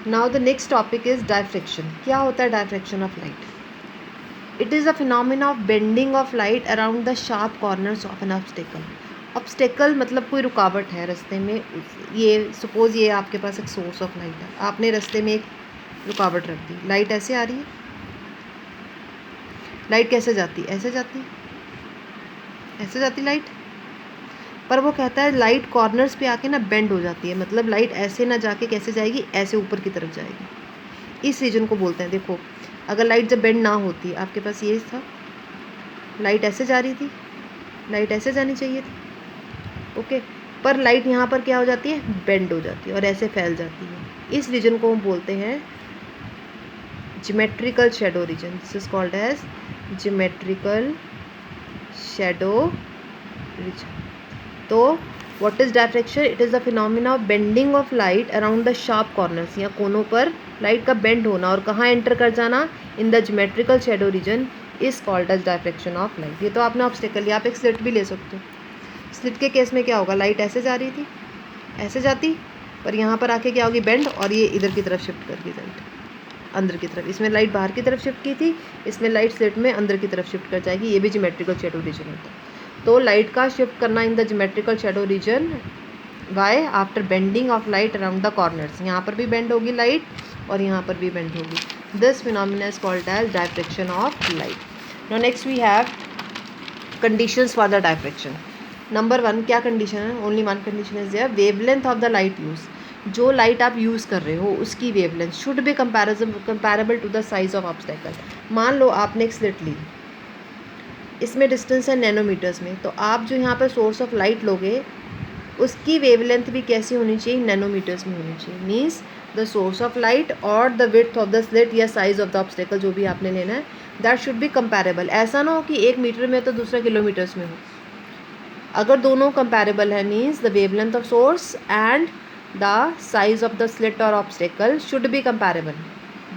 Now the next topic is diffraction. क्या होता है diffraction of light? It is a phenomena of bending of light around the sharp corners of N obstacle. Obstacle मतलब कोई रुकावट है रास्ते में। ये सपोज ये आपके पास एक सोर्स ऑफ लाइट है, आपने रास्ते में एक रुकावट रख दी, लाइट ऐसे आ रही है, लाइट कैसे जाती? ऐसे जाती, ऐसे जाती लाइट। पर वो कहता है लाइट कॉर्नर्स पे आके ना बेंड हो जाती है, मतलब लाइट ऐसे ना जाके कैसे जाएगी, ऐसे ऊपर की तरफ जाएगी। इस रीजन को बोलते हैं। देखो अगर लाइट जब बेंड ना होती, आपके पास ये था, लाइट ऐसे जा रही थी, लाइट ऐसे जानी चाहिए थी, ओके, पर लाइट यहाँ पर क्या हो जाती है, बेंड हो जाती है और ऐसे फैल जाती है। इस रीजन को हम बोलते हैं geometrical shadow region. This is called as geometrical shadow region. तो what is diffraction? It is the phenomena of bending of light around the sharp corners, या कोनों पर लाइट का बेंड होना और कहाँ एंटर कर जाना, in the geometrical shadow region is called as diffraction of light. ये तो आपने ऑब्स्टेकल लिया, आप एक स्लिट भी ले सकते हो। स्लिट के केस में क्या होगा, लाइट ऐसे जा रही थी, ऐसे जाती, पर यहाँ पर आके क्या होगी, बेंड, और ये इधर की तरफ शिफ्ट कर दी लाइट अंदर की तरफ। इसमें लाइट बाहर की तरफ शिफ्ट की थी, इसमें लाइट स्लिट में अंदर की तरफ शिफ्ट कर जाएगी। ये भी ज्योमेट्रिकल शैडो रीजन होता है। तो लाइट का शिफ्ट करना in the geometrical shadow region, why? After bending of light around the corners. यहाँ पर भी बेंड होगी लाइट और यहाँ पर भी बेंड होगी। This phenomena is called as diffraction of light. Now next we have conditions for the diffraction. Number 1, क्या कंडीशन है? Only one condition is there, wavelength of the light use. जो लाइट आप यूज़ कर रहे हो उसकी wavelength should be comparable to the size of obstacle. मान लो आपने एक स्लिट ली, इसमें डिस्टेंस है नैनोमीटर्स में, तो आप जो यहाँ पर सोर्स ऑफ लाइट लोगे उसकी वेवलेंथ भी कैसी होनी चाहिए, नैनोमीटर्स में होनी चाहिए। Means the source of light और the width of the slit या साइज ऑफ द ऑब्स्टेकल जो भी आपने लेना है, दैट शुड बी कंपैरेबल। ऐसा ना हो कि एक मीटर में तो दूसरा किलोमीटर्स में हो। अगर दोनों कंपैरेबल है, means the wavelength of source and the size of the slit or obstacle should be comparable.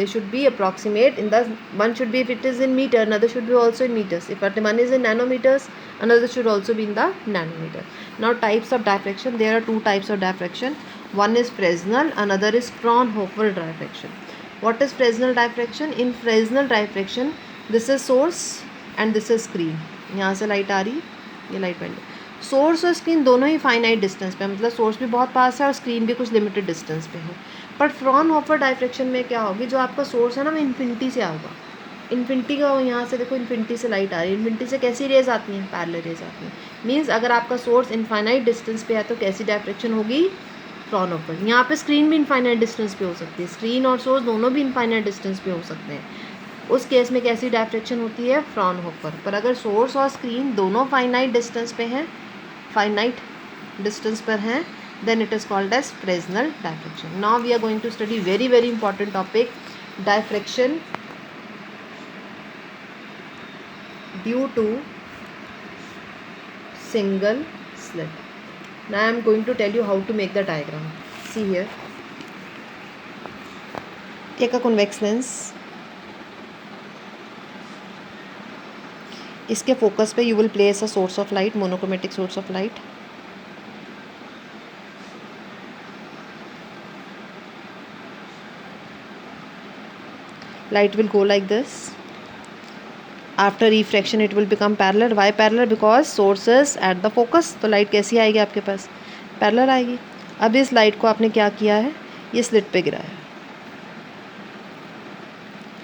They should be approximate in the, one should be, if it is in meter, another should be also in meters. If one is in nanometers, another should also be in the nanometer. Now types of diffraction, there are two types of diffraction. One is Fresnel, another is Fraunhofer diffraction. What is Fresnel diffraction? In Fresnel diffraction, this is source and this is screen. यहाँ से light आ रही, ये light bend. Source और screen दोनों ही finite distance पे, मतलब source भी बहुत पास है और स्क्रीन भी कुछ लिमिटेड डिस्टेंस पे है। पर फ्रॉनहोफर डायफ्रेक्शन में क्या होगी, जो आपका सोर्स है ना वो इन्फिनिटी से आएगा। इन्फिनिटी का, यहाँ से देखो इन्फिनिटी से लाइट आ रही है, इन्फिनिटी से कैसी रेज आती हैं, पैरेलल रेज आती हैं। मीन्स अगर आपका सोर्स इनफाइनाइट डिस्टेंस पे है तो कैसी डायफ्रेक्शन होगी, फ्रॉनहोफर। यहाँ पे स्क्रीन भी इनफाइनाइट डिस्टेंस पे हो सकती है, स्क्रीन और सोर्स दोनों भी इनफाइनाइट डिस्टेंस पे हो सकते हैं, उस केस में कैसी डायफ्रेक्शन होती है, फ्रॉनहोफर। पर अगर सोर्स और स्क्रीन दोनों फाइनाइट डिस्टेंस पे हैं, फाइनाइट डिस्टेंस पर हैं, then it is called as Fresnel diffraction. Now we are going to study very important topic, diffraction due to single slit. Now I am going to tell you how to make the diagram. See here, take a convex lens, इसके focus पे you will place a source of light, monochromatic source of light. Light will go like this. After refraction it will become parallel. Why parallel? Because source is at the focus. तो light कैसी आएगी आपके पास, parallel आएगी। अब इस light को आपने क्या किया है, ये स्लिट पे गिराया,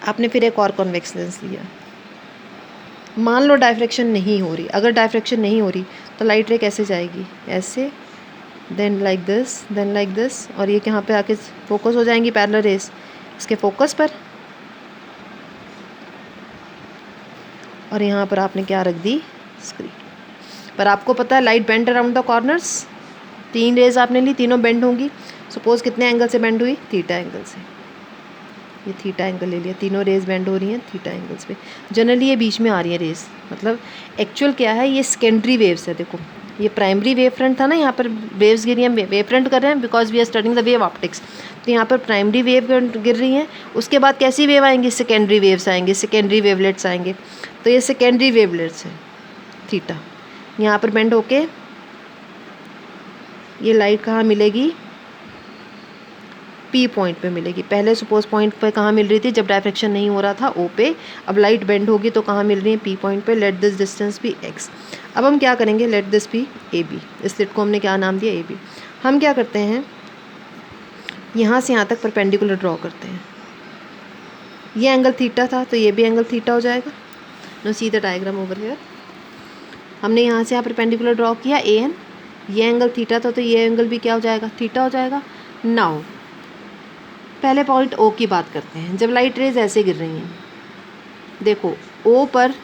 आपने फिर एक और कॉन्वेक्स लेंस लिया। मान लो डायफ्रेक्शन नहीं हो रही, अगर डायफ्रेक्शन नहीं हो रही तो लाइट रे कैसे जाएगी, ऐसे, then like this, then like this, और ये कहाँ पे आके फोकस हो जाएंगी पैरेलल रेस, इसके फोकस पर। और यहाँ पर आपने क्या रख दी, स्क्रीन पर। आपको पता है light bend around the corners, 3 rays आपने ली, तीनों बेंड होंगी। सपोज कितने एंगल से बेंड हुई, थीटा एंगल से, ये थीटा एंगल ले लिया, तीनों रेज बेंड हो रही हैं थीटा एंगल्स पे। जनरली ये बीच में आ रही है रेज, मतलब एक्चुअल क्या है, ये सेकेंडरी वेव्स है। देखो ये प्राइमरी वेव फ्रंट था ना, यहाँ पर वेव्स गिरी हैं, वेव फ्रंट कर रहे हैं because we are studying the wave optics. तो यहाँ पर प्राइमरी वेव गिर रही हैं, उसके बाद कैसी वेव आएंगी, सेकेंडरी वेव्स आएंगे, सेकेंडरी वेवलेट्स आएंगे। तो ये सेकेंडरी वेवलेट्स हैं, थीटा यहाँ पर बेंड होके ये लाइट कहाँ मिलेगी, पी पॉइंट पे मिलेगी। पहले सपोज पॉइंट पे कहाँ मिल रही थी, जब डायफ्रैक्शन नहीं हो रहा था ओ पे, अब लाइट बेंड होगी तो कहाँ मिल रही है, पी पॉइंट पे। Let this distance be x. अब हम क्या करेंगे, let this be A B. इस स्लिट को हमने क्या नाम दिया, ए बी। हम क्या करते हैं, यहाँ से यहाँ तक परपेंडिकुलर ड्रॉ करते हैं। ये एंगल थीटा था तो ये भी एंगल थीटा हो जाएगा। No see the diagram over here. हमने यहाँ से यहाँ परपेंडिकुलर ड्रॉ किया ए एन, ये एंगल थीटा था तो ये एंगल भी क्या हो जाएगा, थीटा हो जाएगा। नाउ पहले पॉइंट ओ की बात करते हैं। जब लाइट रेज ऐसे गिर रही हैं, देखो ओ पर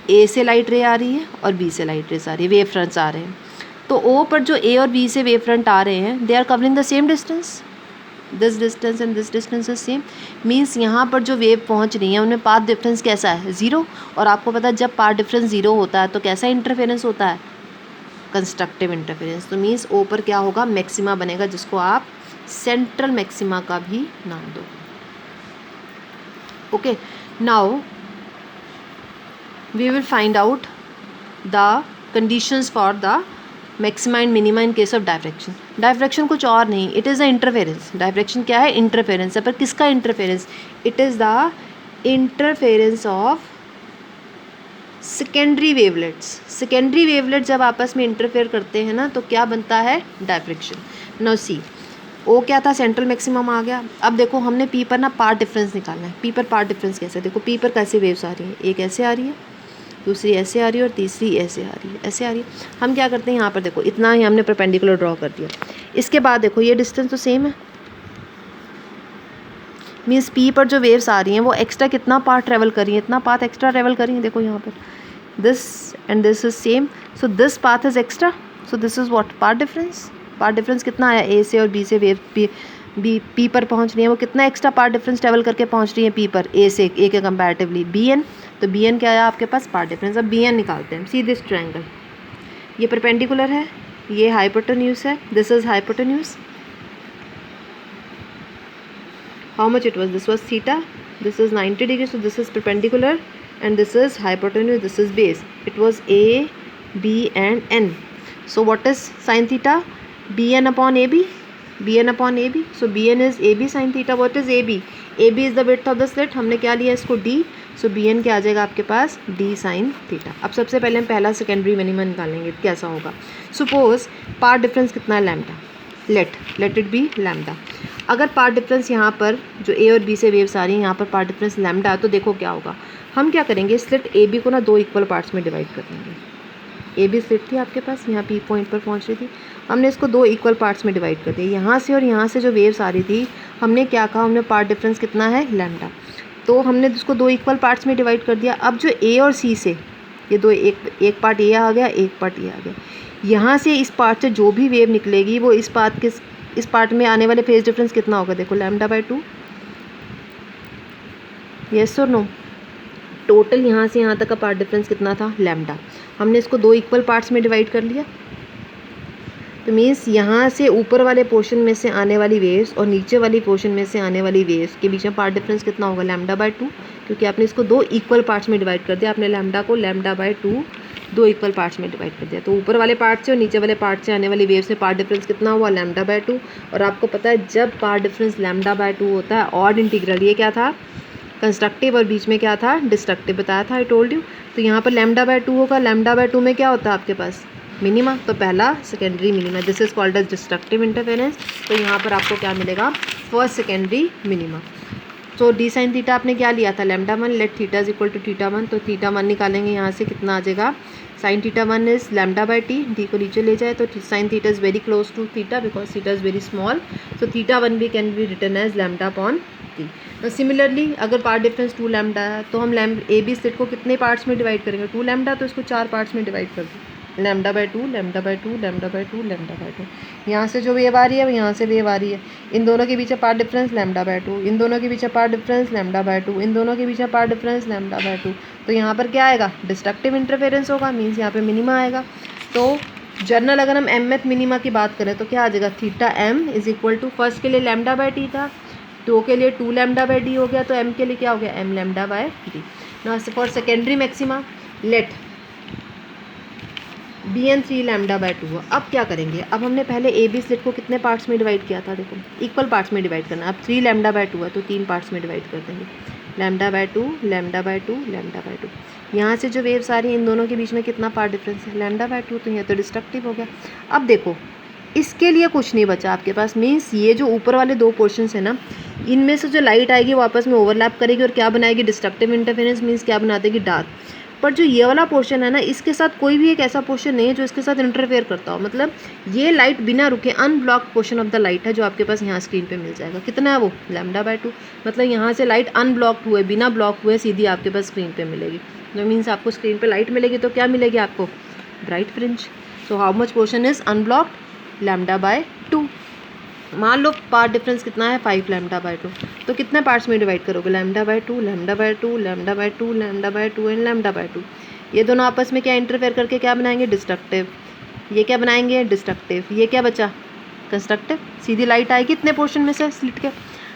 ए से लाइट रे आ रही है और बी से लाइट रेज आ रही है, वेव फ्रंट्स आ रहे हैं। तो ओ पर जो ए और बी से वेव फ्रंट आ रहे हैं, they are covering the same distance, this distance and this distance is same. Means यहाँ पर जो वेव पहुँच रही है उनमें पाथ डिफरेंस कैसा है, ज़ीरो। और आपको पता है जब पाथ डिफरेंस ज़ीरो होता है तो कैसा इंटरफेरेंस होता है, कंस्ट्रक्टिव इंटरफेरेंस। तो मीन्स ओ पर क्या होगा, मैक्सिमा बनेगा, जिसको आप सेंट्रल मैक्सिमा का भी नाम दो। Okay, now we will find out the conditions for the maxima and minima in case of diffraction. Diffraction कुछ और नहीं, it is the interference. Diffraction क्या है, इंटरफेरेंस है। पर किसका interference, it is the interference of secondary wavelets. Secondary wavelet जब आपस में इंटरफेयर करते हैं ना तो क्या बनता है, डायफ्रैक्शन। नो सी, ओ क्या था, सेंट्रल मैक्सिमम आ गया। अब देखो हमने पी पर ना पार्ट डिफरेंस निकालना है। पी पर पार्ट डिफरेंस कैसे, देखो पी पर कैसे वेव्स आ रही हैं, एक ऐसे आ रही है, दूसरी ऐसे आ रही है और तीसरी ऐसे आ रही है, ऐसे आ रही है। हम क्या करते हैं, यहाँ पर देखो इतना ही हमने परपेंडिकुलर ड्रॉ कर दिया। इसके बाद देखो ये डिस्टेंस तो सेम है, मीन्स पी पर जो वेव्स आ रही हैं वो एक्स्ट्रा कितना पाथ ट्रेवल कर रही है, इतना पाथ एक्स्ट्रा ट्रेवल कर रही है। देखो यहाँ पर this and this is same, so this path is extra, so this is what, path difference. Path difference कितना आया, ए से और बी से वेव पी पर पहुँच रही है, वो कितना एक्स्ट्रा पाथ डिफरेंस ट्रेवल करके पहुँच रही है पी पर, ए से, ए के कंपैरेटिवली बी एन। तो बी एन क्या आया आपके पास, पाथ डिफरेंस। अब बी एन निकालते हैं। सी दिस ट्रायंगल, ये परपेंडिकुलर है, ये हाइपोटेन्यूज है, this is hypotenuse. How much it was, this was theta, this is 90 degrees, so this is perpendicular and this is hypotenuse, this is base. It was A, B and N. So what is sin theta, Bn upon AB, Bn upon AB. So Bn is AB sin theta. What is AB, AB is the width of the slit, हमने क्या लिया इसको D, so Bn क्या आ जाएगा आपके पास, D sin theta. अब सबसे पहले हम पहला सेकेंडरी मिनिमा निकालेंगे, कैसा होगा। सपोज पार्ट डिफरेंस कितना है, lambda, let it be lambda. अगर पार्ट डिफरेंस यहाँ पर जो ए और बी से वेव्स आ रही हैं, यहाँ पर पार्ट डिफरेंस लैम्डा, तो देखो क्या होगा। हम क्या करेंगे, स्लिट ए बी को ना दो इक्वल पार्ट्स में डिवाइड कर देंगे। ए बी स्लिट थी आपके पास, यहाँ पी पॉइंट पर पहुँच रही थी, हमने इसको दो इक्वल पार्ट्स में डिवाइड कर दिया। यहाँ से और यहाँ से जो वेव्स आ रही थी, हमने क्या कहा, हमने पार्ट डिफरेंस कितना है, लैम्डा, तो हमने इसको दो इक्वल पार्ट्स में डिवाइड कर दिया। अब जो ए और सी से ये दो, एक पार्ट ए आ गया, एक पार्ट ये आ गया। यहाँ से इस पार्ट से जो भी वेव निकलेगी वो इस पार्ट में आने वाले फेज डिफरेंस कितना होगा, देखो लैम्डा बाय 2, यस और नो। टोटल यहाँ से यहाँ तक का पार्ट डिफरेंस कितना था, लैम्डा। हमने इसको दो इक्वल पार्ट्स में डिवाइड कर लिया, तो मीन्स यहाँ से ऊपर वाले पोर्शन में से आने वाली वेव्स और नीचे वाली पोर्शन में से आने वाली वेव्स के बीच में पार्ट डिफरेंस कितना होगा, लैम्डा बाय 2, क्योंकि आपने इसको दो इक्वल पार्ट्स में डिवाइड कर दिया। आपने लैम्डा को लैम्डा बाय 2 दो इक्वल पार्ट्स में डिवाइड कर दिया, तो ऊपर वाले पार्ट से और नीचे वाले पार्ट से आने वाली वेव्स में पार्ट डिफरेंस कितना हुआ, लैम्डा बाय 2। और आपको पता है जब पार्ट डिफरेंस लैम्डा बाय 2 होता है, ऑड इंटीग्रल, ये क्या था, कंस्ट्रक्टिव, और बीच में क्या था, डिस्ट्रक्टिव, बताया था, आई टोल्ड यू। तो यहाँ पर लैम्डा बाय 2 होगा, लैम्डा बाय 2 में क्या होता है आपके पास, मिनिमा, तो पहला secondary minima, this is called as destructive interference. तो यहाँ पर आपको क्या मिलेगा, फर्स्ट सेकेंडरी मिनिमा। तो डी साइन थीटा आपने क्या लिया था, lambda 1, let theta is equal to theta 1, तो थीटा 1 निकालेंगे, यहाँ से कितना आ जाएगा, sine theta 1 is lambda by T, D को नीचे ले जाए तो sine theta is very close to theta because theta is very small, so theta 1 भी can be written as lambda upon T. Similarly अगर पार्ट डिफरेंस 2 लैम्डा है तो हम ए बी सेट को कितने पार्ट्स में डिवाइड करेंगे, 2 लैम्डा, तो इसको 4 पार्ट्स में डिवाइड कर दो, lambda by 2, lambda by 2, lambda by 2, lambda by 2। यहाँ से जो वेव आ रही है वो यहाँ से वेव आ रही है, इन दोनों के बीच पार्ट डिफरेंस लैम्डा बाय 2, इन दोनों के बीच पार्ट डिफरेंस लैम्डा बाय 2, इन दोनों के बीच पार्ट डिफरेंस लैम्डा बाय 2। तो यहाँ पर क्या आएगा, डिस्ट्रक्टिव इंटरफेरेंस होगा, मीन्स यहाँ पे मिनिमा आएगा। तो जर्नल अगर हम एमएथ मिनिमा की बात करें तो क्या आ जाएगा, theta M is equal to, first के लिए लैम्डा बाय टी था, 2 के लिए 2 लैम्डा बाय डी हो गया, तो एम के लिए क्या हो गया, M lambda by D. Now for secondary maxima, let bn 3 lambda by 2 हुआ। अब क्या करेंगे, अब हमने पहले ए बी स्लिट को कितने पार्ट्स में डिवाइड किया था, देखो इक्वल पार्ट्स में डिवाइड करना है। अब 3 लैम्डा बाय 2 है तो 3 पार्ट्स में डिवाइड कर देंगे, lambda by 2 lambda by 2 lambda by 2। यहाँ से जो वेव्स आ रही हैं इन दोनों के बीच में कितना पार्ट डिफरेंस है, लैम्डा बाय 2, तो ये तो डिस्ट्रक्टिव हो गया। अब देखो इसके लिए कुछ नहीं बचा आपके पास, मीन्स ये जो ऊपर वाले दो पोर्शंस है ना, इनमें से जो लाइट आएगी वो आपस में ओवरलैप करेगी और क्या बनाएगी, डिस्ट्रक्टिव इंटरफेरेंस, मीन्स क्या बना देगी, डार्क। पर जो ये वाला पोर्शन है ना, इसके साथ कोई भी एक ऐसा पोर्शन नहीं है जो इसके साथ इंटरफेयर करता हो, मतलब ये लाइट बिना रुके unblock portion of the light है जो आपके पास यहाँ स्क्रीन पे मिल जाएगा। कितना है वो, लैम्डा बाय 2, मतलब यहाँ से लाइट अनब्लॉक्ड हुए, बिना ब्लॉक हुए सीधी आपके पास स्क्रीन पे मिलेगी। तो मीन्स आपको स्क्रीन पे लाइट मिलेगी तो क्या मिलेगी आपको, bright fringe. So how much portion is unblocked, lambda by 2। मान लो पार्ट डिफरेंस कितना है, 5 लैम्डा बाय 2, तो कितने पार्ट्स में डिवाइड करोगे, lambda by 2 lambda by 2 lambda by 2 lambda by 2 and lambda by 2। ये दोनों आपस में क्या इंटरफेयर करके क्या बनाएंगे, डिस्ट्रक्टिव। ये क्या बनाएंगे, डिस्ट्रक्टिव। ये क्या बचा, कंस्ट्रक्टिव। सीधी लाइट आएगी इतने पोर्शन में से स्लिट के।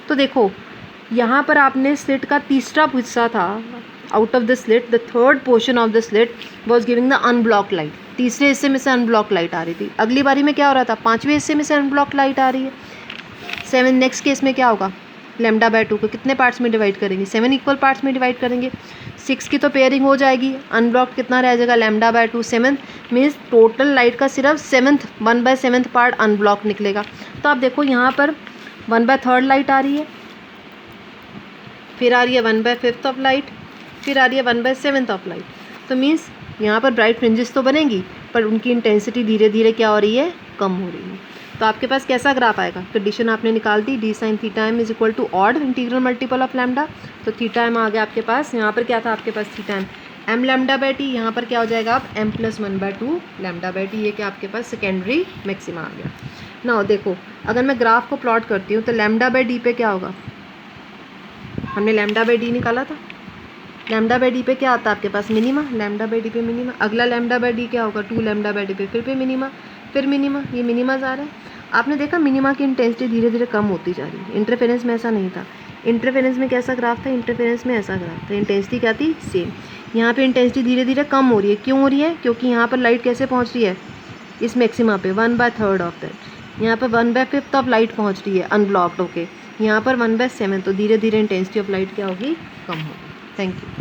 तो देखो यहाँ पर आपने स्लिट का तीसरा हिस्सा था, out of the slit the third portion of the slit was giving the unblock light. तीसरे हिस्से में से अनब्लॉक लाइट आ रही थी। अगली बारी में क्या हो रहा था, पाँचवें हिस्से में से अनब्लॉक लाइट आ रही है। 7 नेक्स्ट केस में क्या होगा, लैम्डा बाय 2 को कितने पार्ट्स में डिवाइड करेंगे, 7 इक्वल पार्ट्स में डिवाइड करेंगे। 6 की तो पेयरिंग हो जाएगी, अनब्लॉक्ड कितना रह जाएगा, lambda by 2 7, means total light का सिर्फ 1/7 पार्ट अनब्लॉक निकलेगा। तो आप देखो यहाँ पर 1/3 लाइट आ रही है, फिर आ रही है 1/5 ऑफ लाइट, फिर आ रही है 1/7 ऑफ लाइट। तो मीन्स यहाँ पर ब्राइट फ्रिंजेस तो बनेंगी पर उनकी इंटेंसिटी धीरे धीरे क्या हो रही है, कम हो रही है। तो आपके पास कैसा ग्राफ आएगा, कंडीशन आपने निकाल दी, d sine theta M is equal to odd integral multiple of lambda. तो थीटा एम आ गया आपके पास, यहाँ पर क्या था आपके पास theta m, m lambda by t, यहाँ पर क्या हो जाएगा आप m plus 1/2 lambda by t. ये क्या आपके पास सेकेंडरी मैक्सिमा आ गया। ना देखो अगर मैं ग्राफ को प्लॉट करती हूँ तो लैम्डा बाय डी पे क्या होगा, हमने लैम्डा बाय डी निकाला था, लैम्डा बाय डी पे क्या आता है आपके पास, मिनिमा, लैम्डा बाय डी पे मिनिमा। अगला लैम्डा बाय डी क्या होगा, 2 लैम्डा बाय डी पे फिर मिनिमा, फिर मिनिमा, ये मिनिमा आ रहा है। आपने देखा मिनिमा की इंटेंसिटी धीरे धीरे कम होती जा रही है। इंटरफेरेंस में ऐसा नहीं था, इंटरफेरेंस में कैसा ग्राफ था, इंटरफेरेंस में ऐसा ग्राफ था, इंटेंसिटी क्या थी, सेम। यहाँ पे इंटेंसिटी धीरे धीरे कम हो रही है, क्यों हो रही है, क्योंकि यहाँ पर लाइट कैसे पहुँच रही है, इस मैक्सिमा पे 1/3 ऑफ दैट, यहाँ पर 1/5 ऑफ लाइट पहुँच रही है अनब्लॉक्ड होके, यहाँ पर 1/7। तो धीरे धीरे इंटेंसिटी ऑफ लाइट क्या होगी, कम होगी। Thank you.